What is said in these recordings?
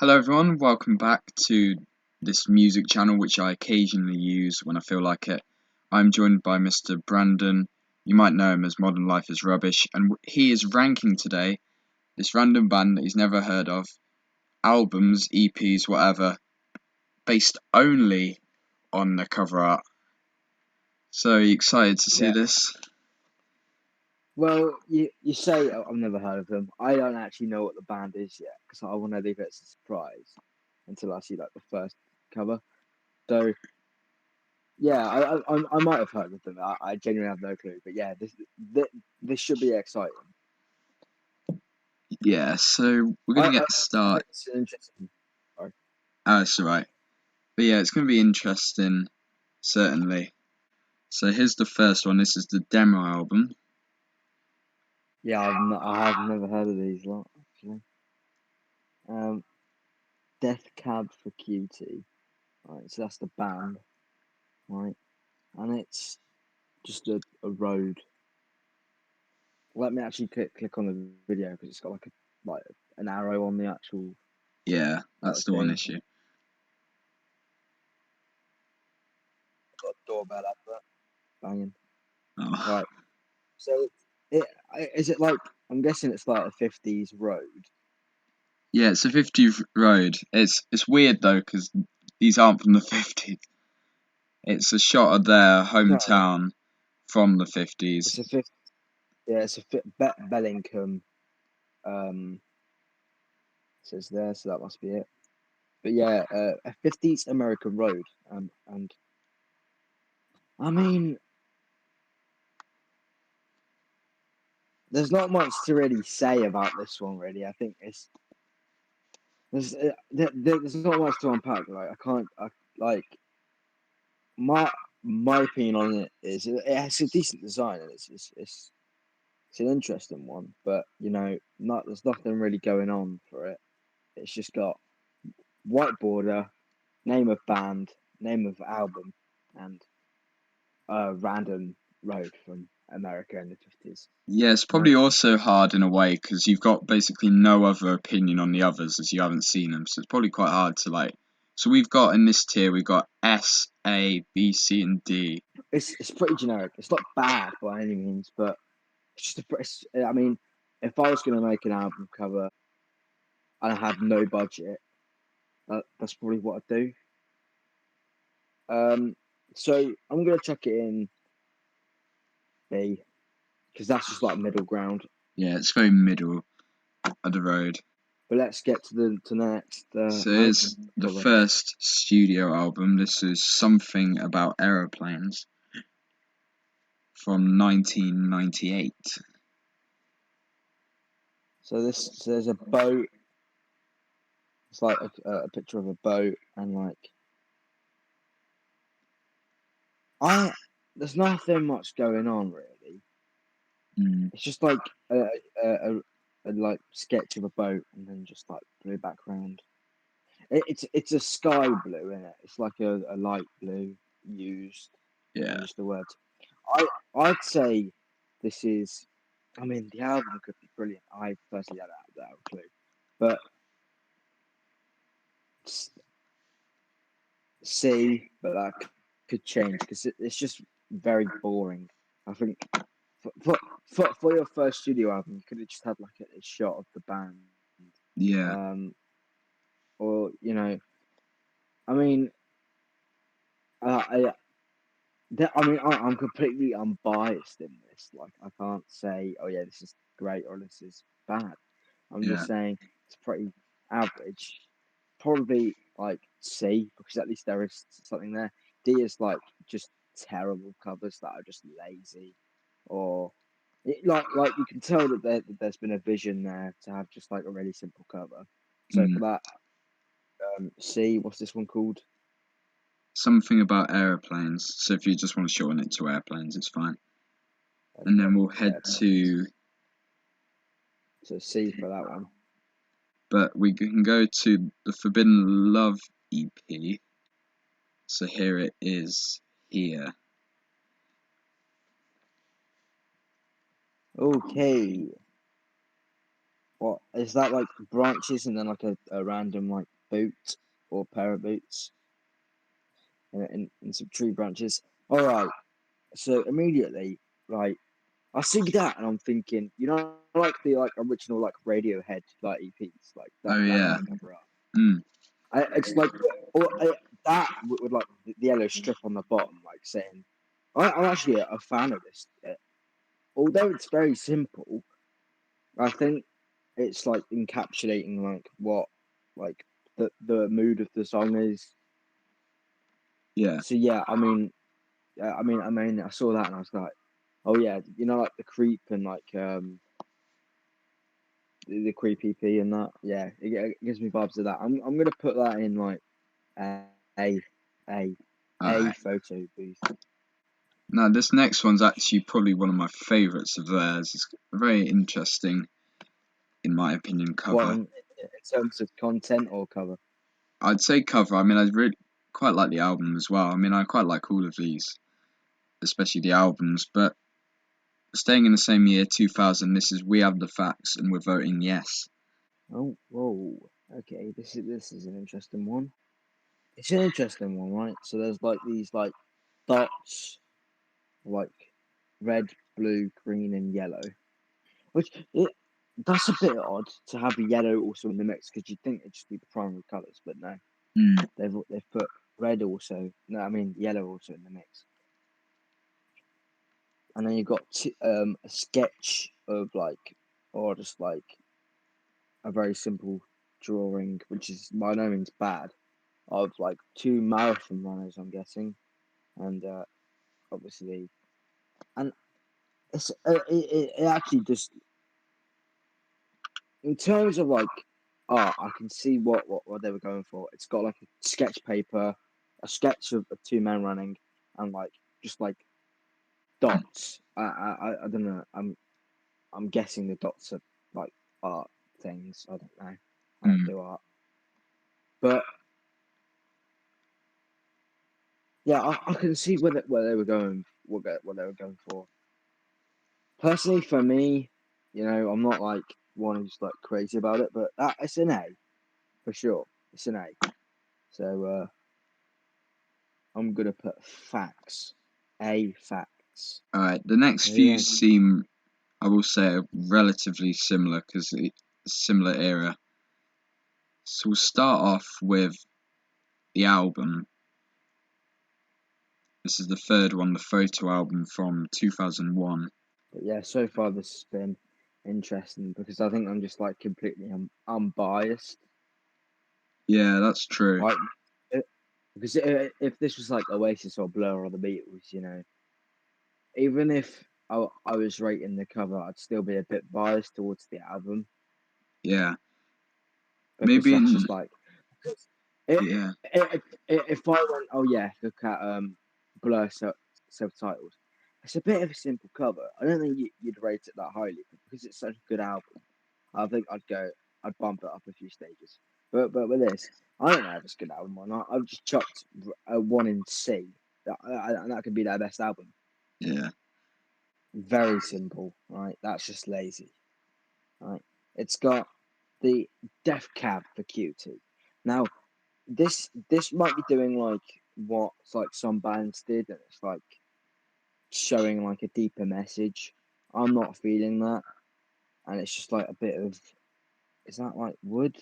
Hello everyone, welcome back to this music channel which I occasionally use when I feel like it. I'm joined by Mr. Brandon. You might know him as Modern Life is Rubbish, and he is ranking today this random band that he's never heard of, albums, EPs, whatever, based only on the cover art. So, are you excited to see Yeah. this? Well, you say I've never heard of them. I don't actually know what the band is yet because I want to leave it as a surprise until I see like the first cover. So yeah, I might have heard of them. I genuinely have no clue. But yeah, this should be exciting. Yeah, so we're I gonna I, get I started. think it's an interesting. Sorry. Oh, it's alright. But yeah, it's gonna be interesting, certainly. So here's the first one. This is the demo album. Yeah, I have never heard of these lot actually. Um, Death Cab for Cutie. Right, so that's the band, right? And it's just a road. Let me actually click on the video because it's got like an arrow on the actual Yeah, that's the one thing. issue. Got a doorbell advert banging. Oh. Right. So it is it like I'm guessing it's like a 50s road. Yeah, it's a 50s road. It's weird though because these aren't from the 50s. It's a shot of their No, hometown from the 50s. it's a 50. Yeah, it's a Bellingham. Um, says there, so that must be it. But yeah, a 50s American road. And I mean, there's not much to really say about this one. Really, I think there's not much to unpack. Like I can't. Like my my opinion on it is it has a decent design and it's an interesting one, but there's nothing really going on for it. It's just got white border, name of band, name of album, and a random road from America in the 50s. Yeah, it's probably Right? also hard in a way because you've got basically no other opinion on the others as you haven't seen them. So it's probably quite hard to like. So we've got in this tier we've got S, A, B, C, and D. It's pretty generic. It's not bad by any means, but it's just I mean, if I was going to make an album cover and I had no budget, that's probably what I'd do. Um, so I'm gonna chuck it in B because that's just like middle ground. Yeah, it's very middle of the road. But let's get to the next So here's album the cover. first studio album. This is Something About Aeroplanes from 1998. So there's a boat. It's like a picture of a boat and like I. There's nothing much going on really. Mm, It's just like a like sketch of a boat and then just like blue background. It's a sky blue in it. It's like a light blue used and yeah. then just the words. I I'd say this is. I mean, the album could be brilliant. I personally don't have a clue, but C, but that could change because it's just very boring. I think for, for for your first studio album, you could have just had like a shot of the band, Yeah. um, or I mean, I I'm completely unbiased in this. Like, I can't say, oh yeah, this is great or this is bad. I'm Yeah. just saying it's pretty average. Probably like C because at least there is something there. D is like just terrible covers that are just lazy, or like you can tell that there's been a vision there to have just like a really simple cover. So Mm. for that, C. What's this one called? Something about aeroplanes. So if you just want to shorten it to airplanes, it's fine. And Okay, then we'll head airplanes. to, So C for that one. but we can go to the Forbidden Love EP. So here it is here. Okay. What is that like branches and then like a random like boot or pair of boots and some tree branches? All right. So immediately, like I see that and I'm thinking, like the like original like Radiohead like EPs, like Oh that yeah. kind of cover art. Mm. It's like or that with like the yellow strip on the bottom, like saying, I'm actually a fan of this. Although it's very simple, I think it's like encapsulating like what like the mood of the song is. Yeah. So yeah, I saw that and I was like, oh yeah, like the creep and like the creepy P and that. Yeah, it gives me vibes of that. I'm gonna put that in like a a a, a Alright. photo booth. Now this next one's actually probably one of my favourites of theirs. It's very interesting, in my opinion, What cover. in terms of content or cover? I'd say cover. I mean, I really quite like the album as well. I mean, I quite like all of these, especially the albums. But staying in the same year, 2000, this is We Have the Facts, and we're voting yes. Oh, whoa. Okay, this is an interesting one. It's an interesting one, right? So there's like these like dots, like red, blue, green, and yellow. Which that's a bit odd to have yellow also in the mix because you'd think it'd just be the primary colours, but no, Mm. they've put red also. No, I mean yellow also in the mix, and then you've got a sketch of like, or just like a very simple drawing, which is by no means bad, of like two marathon runners, I'm guessing, and obviously, and it actually just in terms of like art, I can see what they were going for. It's got like a sketch paper, a sketch of two men running, and like just like dots. I don't know. I'm guessing the dots are like art things. I don't know. I don't Mm. do art, but yeah, I can see where they were going. What they were going for. Personally, for me, I'm not like one who's like crazy about it, but it's an A for sure. It's an A. So I'm gonna put facts. A facts. Alright, the next What do you few think? seem, I will say, relatively similar because it's a similar era. So we'll start off with the album. This is the third one, the photo album from 2001. But yeah, so far this has been interesting because I think I'm just like completely unbiased, Yeah, that's true. right? Because if this was like Oasis or Blur or the Beatles, even if I was rating the cover, I'd still be a bit biased towards the album Yeah, because maybe that's in, just like it, yeah, if I went, oh yeah, look at Blur subtitles. It's a bit of a simple cover. I don't think you'd rate it that highly but because it's such a good album. I think I'd bump it up a few stages. But with this, I don't know if it's a good album or not. I've just chucked a one in C. And that could be their best album. yeah, Very simple, right? That's just lazy, right? It's got the Death Cab for Cutie. Now, this might be doing like what like some bands did, and it's like showing like a deeper message. I'm not feeling that, and it's just like a bit of is that like wood?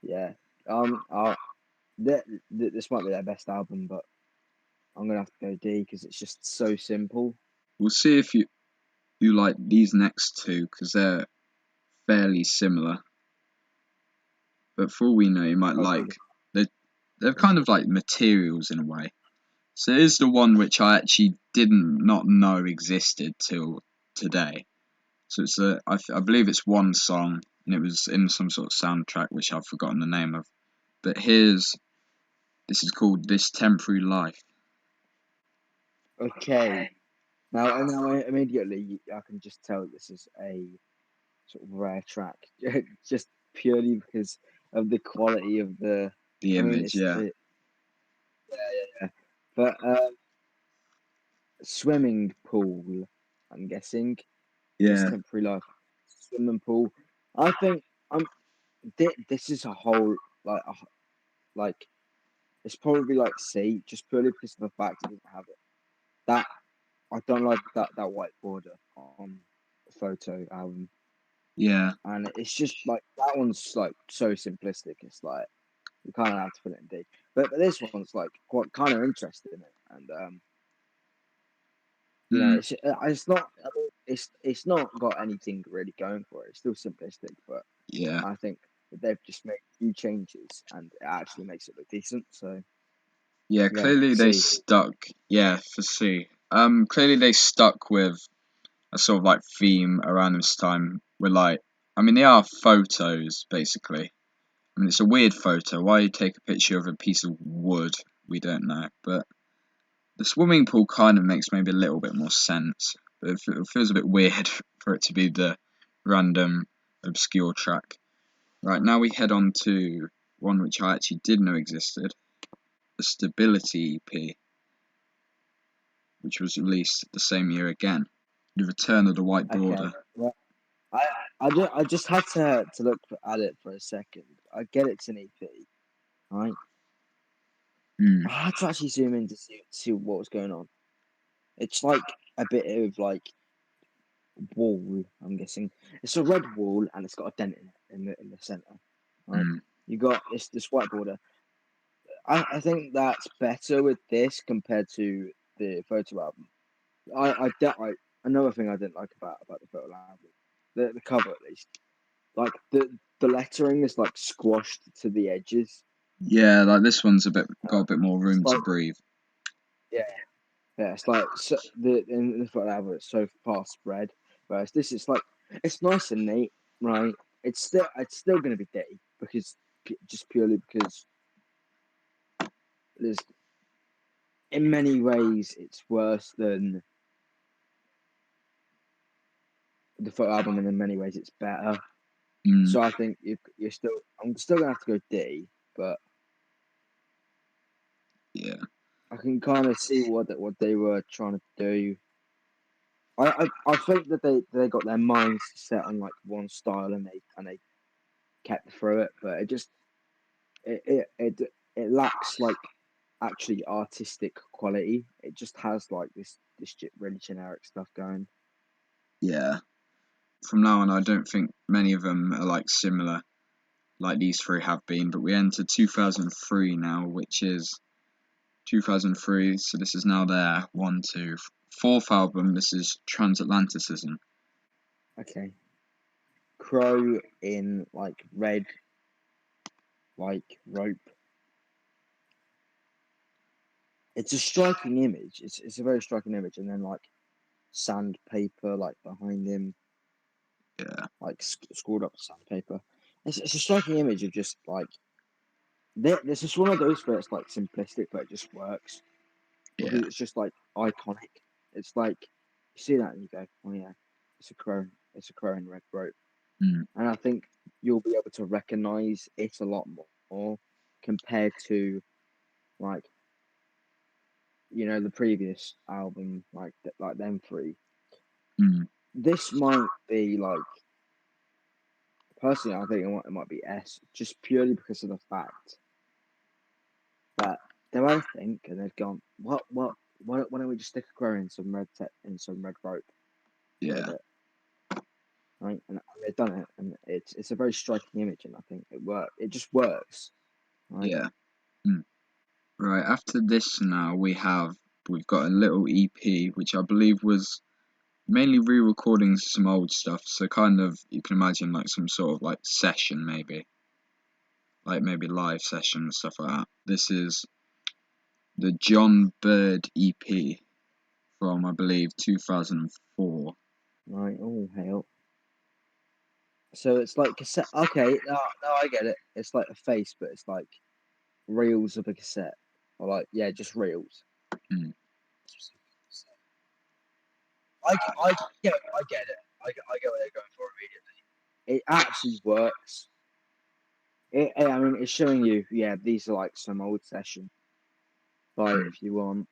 Yeah. This might be their best album, but I'm gonna have to go D because it's just so simple. we'll see if you like these next two because they're fairly similar. But for all we know, you might Okay. like they're kind of like materials in a way. So here's the one which I actually didn't not know existed till today. So it's I believe it's one song and it was in some sort of soundtrack which I've forgotten the name of. But this is called This Temporary Life. Okay. Now immediately I can just tell this is a sort of rare track, just purely because of the quality of the. The I mean, image, yeah, yeah. But swimming pool. I'm guessing this yeah, temporary life. swimming pool. I think this is a whole like like it's probably like C, just purely because of the fact it doesn't have it. That I don't like that white border on the photo album, Yeah, and it's just like that one's like so simplistic. It's like you kind of have to put it in D. But this one's like quite kind of interesting, and you know, mm, it's not it's not got anything really going for it. It's still simplistic, but yeah, I think that they've just made a few changes, and it actually makes it look decent. So yeah. yeah, Clearly they C. stuck. Yeah, for C. Clearly they stuck with a sort of like theme around this time. With like, I mean, they are photos basically. I mean, it's a weird photo. Why you take a picture of a piece of wood? We don't know, but the swimming pool kind of makes maybe a little bit more sense. But it feels a bit weird for it to be the random obscure track. Right, now we head on to one which I actually did know existed, the Stability EP, which was released the same year again. The Return of the White Okay. Border. Well, I just had to look at it for a second. I get it's an EP, right? Mm, I had to actually zoom in to see what was going on. It's like a bit of like wall. I'm guessing it's a red wall and it's got a dent in it in the center. Right? mm, You got this white border. I think that's better with this compared to the photo album. I another thing I didn't like about the photo album, the cover at least. Like the lettering is like squashed to the edges. yeah, like this one's got a Uh, bit more it's room to like breathe. yeah, yeah. It's like so, the photo album is so far spread. Whereas this is like it's nice and neat, right? It's still going to be dirty because just purely because there's in many ways it's worse than the photo album, and in many ways it's better. Mm, So I think you're still I'm still gonna have to go D, but yeah, I can kind of see what they were trying to do. I think that they got their minds set on like one style and they kept through it, but it just it lacks like actually artistic quality. It just has like this really generic stuff going. yeah. From now on, I don't think many of them are like similar, like these three have been. But we enter 2003 now, which is 2003. So this is now their fourth album. This is Transatlanticism. Okay, crow in like red like rope. It's a striking image. It's a very striking image, and then like sandpaper like behind him, Yeah, like scrawled up sandpaper. It's a striking image of just like this is one of those where it's like simplistic, but it just works because yeah, it's just like iconic. It's like you see that and you go, oh yeah, it's a crow. It's a crow in red rope, mm, and I think you'll be able to recognize it a lot more compared to like the previous album, like them three. mm, This might be like personally, I think it might be S, just purely because of the fact that they've had a think and they've gone, what, why don't we just stick a crow in some in some red rope with yeah, it, right? And they've done it, and it's a very striking image, and I think it just works, right? yeah. Mm. Right, after this now we've got a little EP which I believe was mainly re-recording some old stuff, so kind of you can imagine like some sort of like session maybe. Like maybe live session and stuff like that. This is the John Bird EP from I believe 2004. Right. Oh hell. So it's like cassette. Okay, no, I get it. It's like a face, but it's like reels of a cassette, or like yeah, just reels. Mm, I I get it. I get what they're going for immediately. It actually works. I mean, it's showing you, yeah, these are like some old session. Buy it mm, if you want.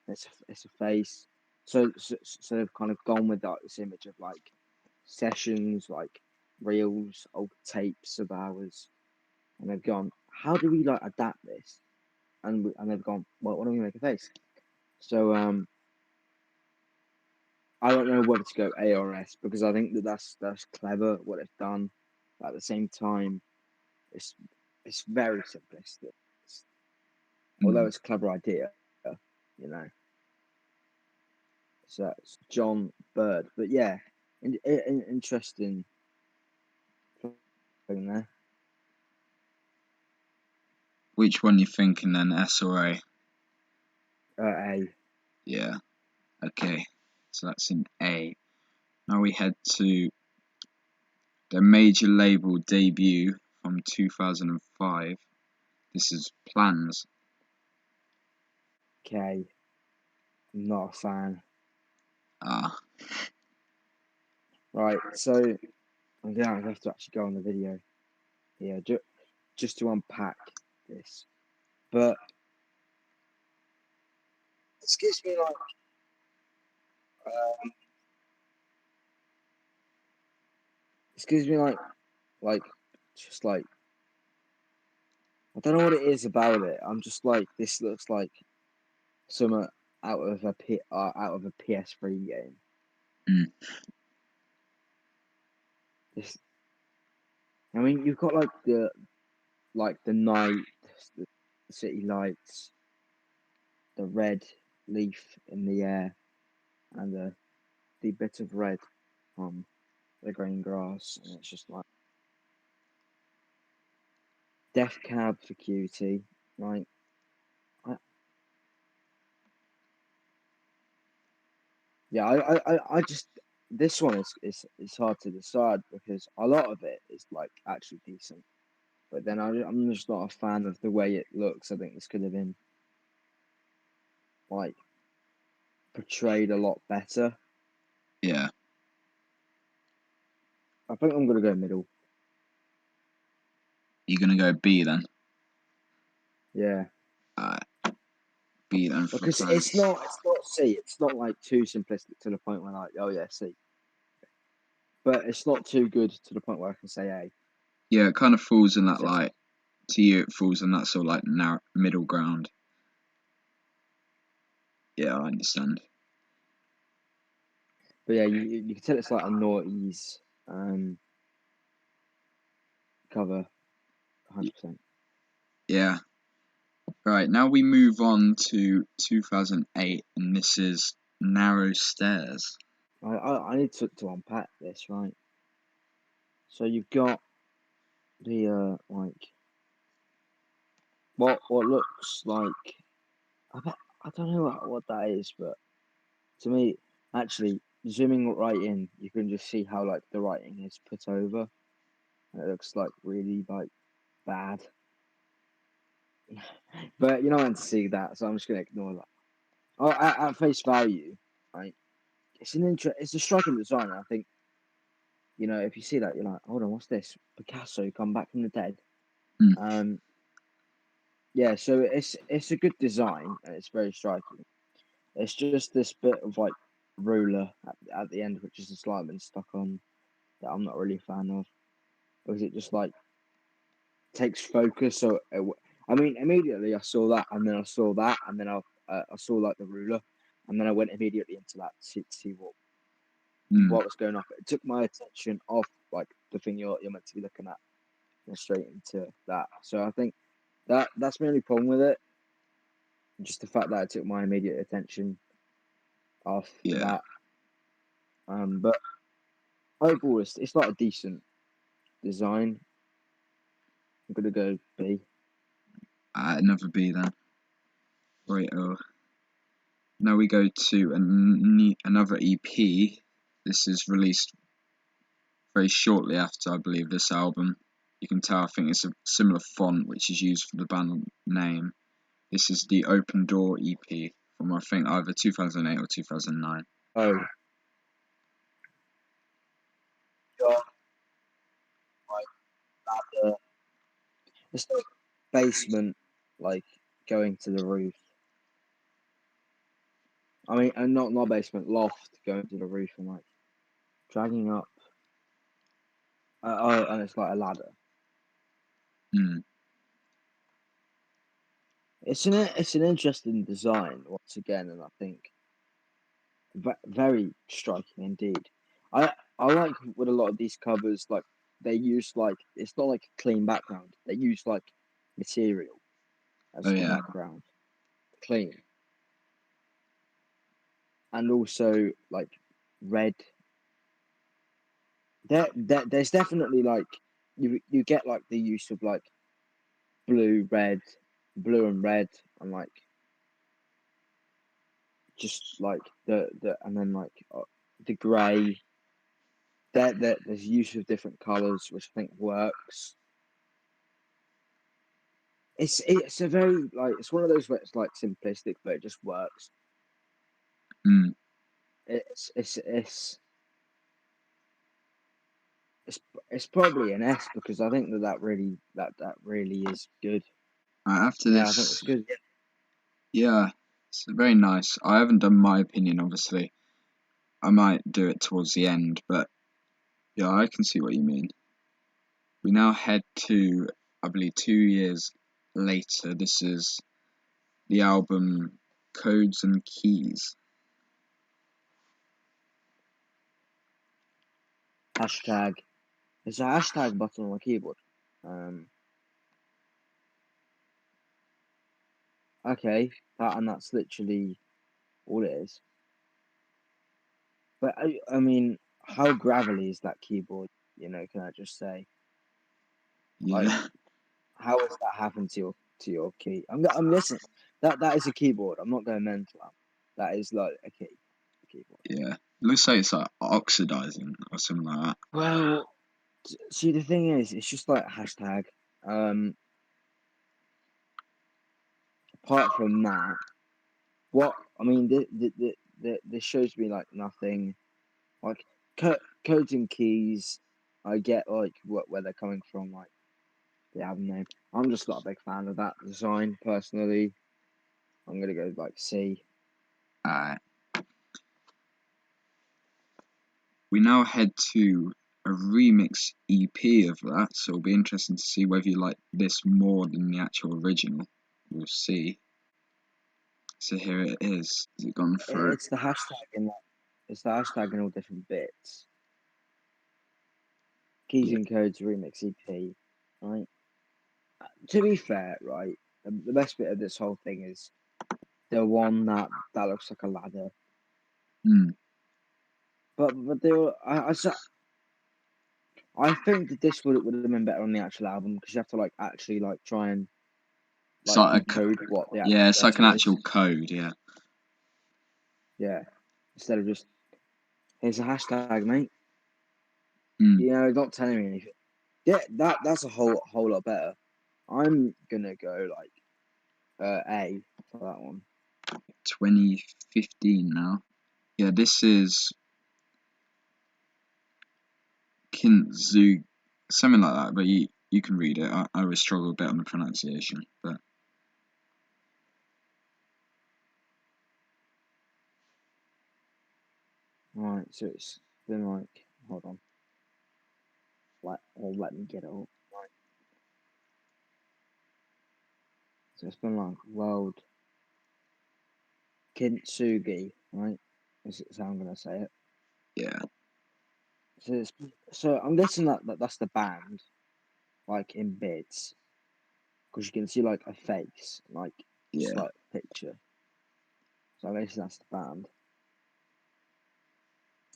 It's a face. So they've kind of gone with like this image of like sessions, like reels, old tapes of ours, and they've gone, how do we like adapt this? And they've gone, well, why don't we make a face? So I don't know whether to go A or S because I think that's clever what it's done. But at the same time, it's it's very simplistic. Although Mm. it's a clever idea, you know. So it's John Bird, but yeah, interesting thing there. Which one you thinking then, S or A? A. Yeah. Okay. So that's in A. Now we head to their major label debut from 2005. This is Plans. K. I'm not a fan. Ah, Right, so I'm gonna have to actually go on the video here just to unpack this. But this gives me um, this gives me like just like I don't know what it is about it. I'm just like this looks like some out of a PS3 game. mm, This, I mean, you've got like the night, the city lights, the red leaf in the air, and the bit of red on the green grass, and it's just like Death Cab for Cutie. Like, I, yeah, I just this one is hard to decide because a lot of it is like actually decent, but then I'm just not a fan of the way it looks. I think this could have been like portrayed a lot better. yeah. I think I'm gonna go middle. You're gonna go B then? Yeah, Alright, B then for because Plans. it's not C. It's not like too simplistic to the point where like oh yeah C, but it's not too good to the point where I can say A. Yeah, it kind of falls in that So, like to you. It falls in that sort of like narrow middle ground. Yeah, I understand. but yeah, you can tell it's like a noughties cover, Y- 100%. Yeah. Right, now we move on to 2008, and this is Narrow Stairs. I need to unpack this, right? So you've got the like what looks like I don't know what that is, but to me, actually zooming right in, you can just see how like the writing is put over, and it looks like really like bad. But you're not meant to see that, so I'm just gonna ignore that. Oh, at face value, right? It's a striking design. And I think if you see that, you're like, hold on, what's this? Picasso come back from the dead. Mm, Um, yeah, so it's a good design and it's very striking. It's just this bit of like ruler at the end, which is the slime and stuck on that I'm not really a fan of because it just like takes focus. So I mean, immediately I saw that, and then I saw that, and then I saw like the ruler, and then I went immediately into that to see mm, what was going on. It took my attention off like the thing you're meant to be looking at, and straight into that. So I think that's my only problem with it. Just the fact that it took my immediate attention off yeah, that. But overall, it's not a decent design. I'm gonna go B. another B then. Right, now we go to another EP. This is released very shortly after, I believe, this album. You can tell, I think it's a similar font which is used for the band name. This is the Open Door EP from, I think, either 2008 or 2009. Oh, God, like it's not basement, like going to the roof. I mean, and not basement, loft going to the roof and like dragging up. and it's like a ladder. Mm. It's an interesting design once again, and I think very striking indeed. I like with a lot of these covers, like they use like it's not like a clean background. They use like material Oh as the yeah. background, clean, and also like red. There's definitely like you get like the use of like blue, red, blue and red, and like just like the and then like the grey. There's use of different colours, which I think works. It's a very like it's one of those where it's like simplistic, but it just works. Mm. It's it's it's probably an S because I think that really is good. After Yeah, I think it's this, good. yeah, it's very nice. I haven't done my opinion, obviously. I might do it towards the end, but yeah, I can see what you mean. We now head to, I believe, 2 years later. This is the album Codes and Keys. Hashtag. There's a hashtag button on my keyboard. Um, okay, that's literally all it is. But I mean, how gravelly is that keyboard? Can I just say, like, Yeah, how has that happened to your key? I'm listening. That is a keyboard. I'm not going mental. That is like a keyboard. yeah. Looks like it's like oxidizing or something like that. Well, see, the thing is, it's just like hashtag. Um, apart from that, what I mean, this shows me like nothing. Like codes and keys, I get like where they're coming from, like the album name. I'm just not a big fan of that design personally. I'm gonna go like C. Uh, we now head to a remix EP of that, so it'll be interesting to see whether you like this more than the actual original. We'll see. So here it is. Has it gone through? It's the hashtag in like it's the hashtag in all different bits. Keys Yeah. and codes remix EP, right? To be fair, right, the best bit of this whole thing is the one that looks like a ladder. Mm. But they were, I think that this would have been better on the actual album because you have to like actually like try and It's like like decode what the yeah, actual it's like an letter is. actual code. Yeah. Yeah, instead of just here's a hashtag, mate. Mm. Not telling me anything. Yeah, that's a whole lot better. I'm gonna go like A for that one. 2015 now. Yeah, this is Kintzu, something like that. But you can read it. I always struggle a bit on the pronunciation, but Right, so it's been like hold on, let me get it up. Right, so it's been like World Kintsugi, right? Is how I'm gonna say it. yeah, So I'm guessing that's the band, like in bits, because you can see like a face, like just yeah. like a picture. So I guess that's the band.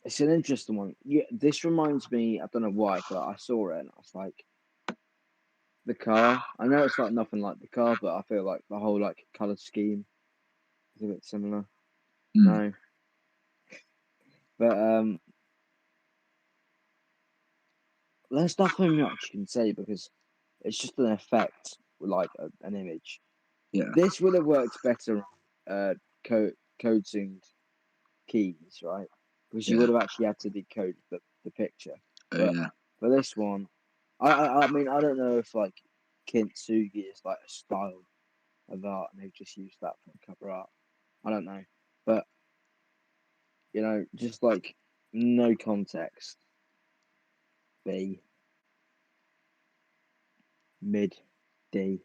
It's an interesting one. Yeah, this reminds me. I don't know why, but I saw it and I was like, the car. I know it's like nothing like the car, but I feel like the whole like color scheme is a bit similar. Mm. No, but there's nothing much you can say because it's just an effect with like an image. Yeah, This would have worked better on coding keys, right? Because you yeah, would have actually had to decode the picture. oh But yeah. for this one, I mean I don't know if like kintsugi is like a style of art and they've just used that for cover art. I don't know, but just like no context. B. mid D.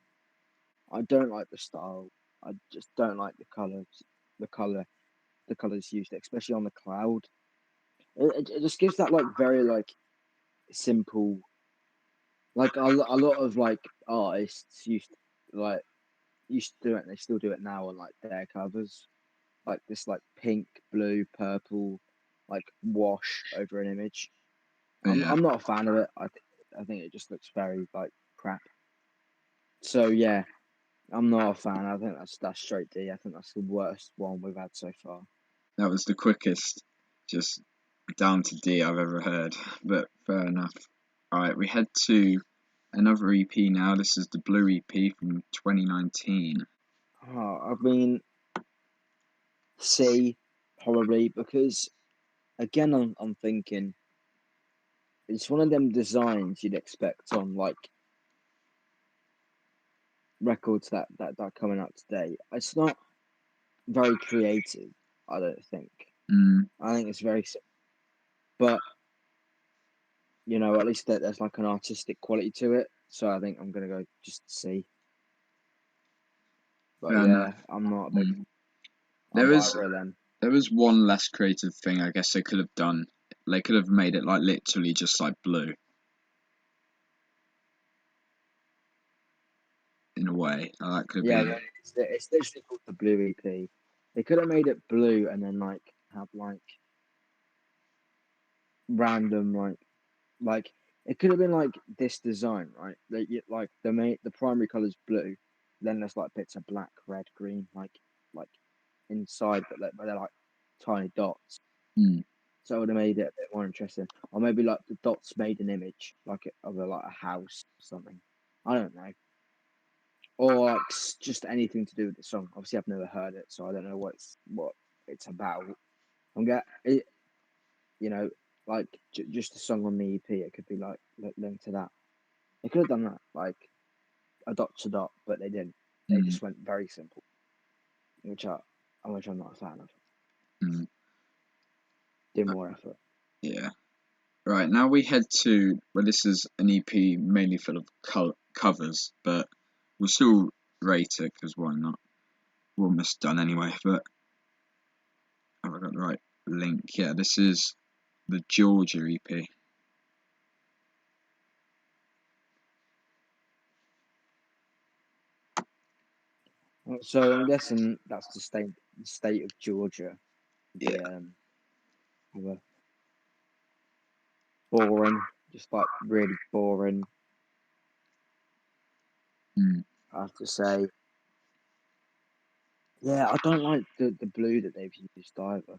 I don't like the style. I just don't like the colours. The colour, the colours used, especially on the cloud. It just gives that like very like simple. Like a lot of like artists used to do it. And they still do it now on like their covers. Like this like pink, blue, purple, like wash over an image. Yeah, I'm not a fan of it. I think it just looks very like crap. So yeah, I'm not a fan. I think that's straight D. I think that's the worst one we've had so far. that was the quickest, just down to D I've ever heard. But fair enough. All right, we head to another EP now. This is the Blue EP from 2019. Oh, I mean, C probably because again, I'm thinking it's one of them designs you'd expect on like records that coming out today. It's not very creative. I don't think. Mm, I think it's very, but at least there's like an artistic quality to it. So I think I'm gonna go just C. But fair enough. yeah, I'm not a big. Mm. I'm There is either of them. there was one less creative thing I guess they could have done. They could have made it like literally just like blue in a way. That could have Yeah, been. yeah, it's literally called the Blue EP. They could have made it blue and then like have like random like it could have been like this design, right? Like the primary color's blue, then there's like bits of black, red, green, like inside, but they're like tiny dots. Mm, So it would have made it a bit more interesting. Or maybe like the dots made an image, of like a house or something. I don't know. Or like just anything to do with the song. Obviously, I've never heard it, so I don't know what it's about. I'm get it, you know, like just a song on the EP. It could be like linked to that. They could have done that, like a dot to dot, but they didn't. They mm, just went very simple, which I, which I'm not a fan of. mm, Did more effort. yeah. Right, now we head to, well, this is an EP mainly full of covers, but we'll still rate it because why not? We're almost done anyway, but have I got the right link? Yeah, this is the Georgia EP. So I'm guessing that's the state of Georgia. Yeah. The have a boring, just like really boring. Mm, I have to say, yeah, I don't like the blue that they've used either.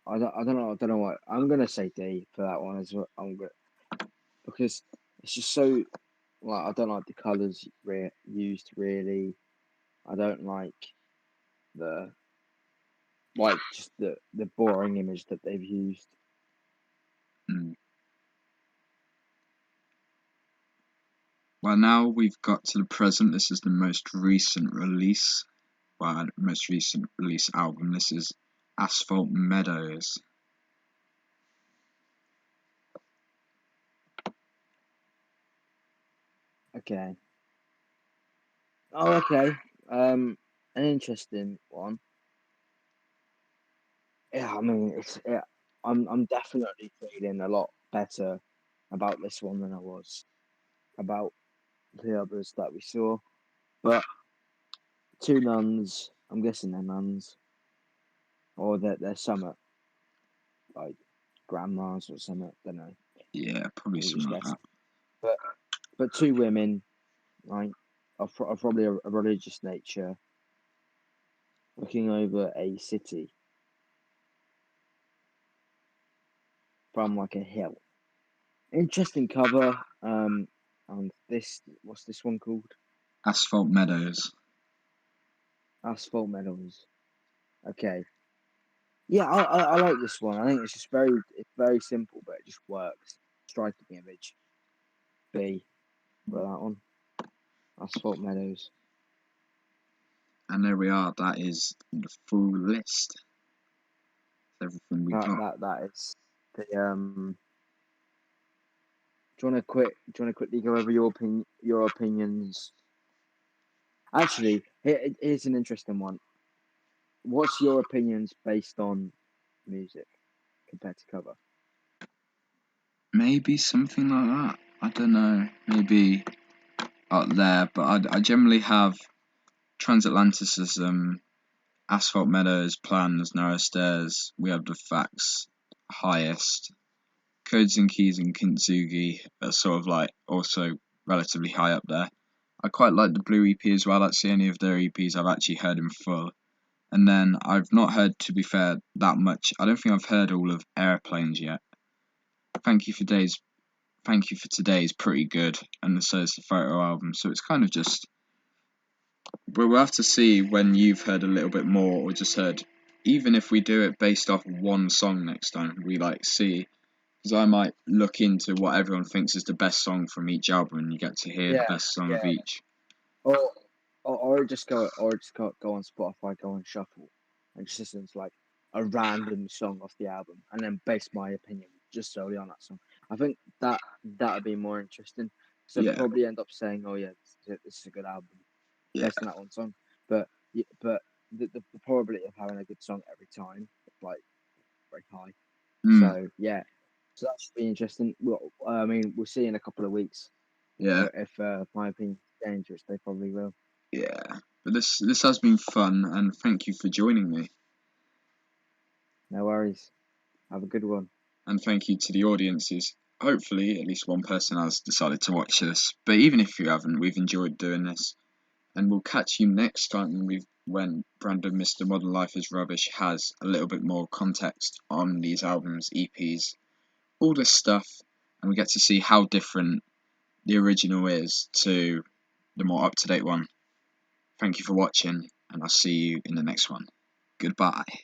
I don't know what I'm gonna say D for that one as well. I'm good because it's just so like I don't like the colours used really. I don't like the just the boring image that they've used. mm. Well, now we've got to the present. This is the most recent release. Well, most recent release album. This is Asphalt Meadows. Okay. Oh, okay. An interesting one. Yeah, I mean, I'm definitely feeling a lot better about this one than I was about the others that we saw. But two nuns, I'm guessing they're nuns, or they're some like grandmas or something. Don't know. Yeah, probably I'm just something like guessing. that. But two women, right, of probably a religious nature, looking over a city from like a hill. Interesting cover. And what's this one called? Asphalt Meadows. Asphalt Meadows. Okay. Yeah, I like this one. I think it's very simple, but it just works. Striking image. B for that one. Asphalt Meadows. And there we are. That is the full list. Everything we got. That is the Do you want to quickly go over your opinion? your opinions. Actually, here's an interesting one. What's your opinions based on music compared to cover? Maybe something like that. I don't know. Maybe up there, but I generally have Transatlanticism, Asphalt Meadows, Plans, Narrow Stairs, We Have the Facts, highest. Codes and Keys and Kintsugi are sort of like also relatively high up there. I quite like the Blue EP as well. That's the only of their EPs I've actually heard in full. And then I've not heard, to be fair, that much. I don't think I've heard all of Airplanes yet. Thank You for Days. Thank You for Today is pretty good, and so is the photo album. So it's kind of just we'll have to see when you've heard a little bit more or just heard. Even if we do it based off one song next time, we like see because I might look into what everyone thinks is the best song from each album, and you get to hear the Yeah, best song of yeah. each. Or or just go on Spotify, go on shuffle, and just listen to like a random song off the album, and then base my opinion just solely on that song. I think that would be more interesting. So Yeah, probably end up saying, "Oh yeah, this is a good album," yeah, based on that one song. But the probability of having a good song every time is like very high. mm, So yeah, so that should be interesting. Well, I mean, we'll see in a couple of weeks yeah, if my opinion changes, which they probably will. yeah. But this has been fun, and thank you for joining me. No worries. Have a good one. And thank you to the audiences. Hopefully, at least one person has decided to watch this. But even if you haven't, we've enjoyed doing this. And we'll catch you next time when Brandon Mr. Modern Life is Rubbish has a little bit more context on these albums, EPs, all this stuff, and we get to see how different the original is to the more up to date one. Thank you for watching, and I'll see you in the next one. Goodbye.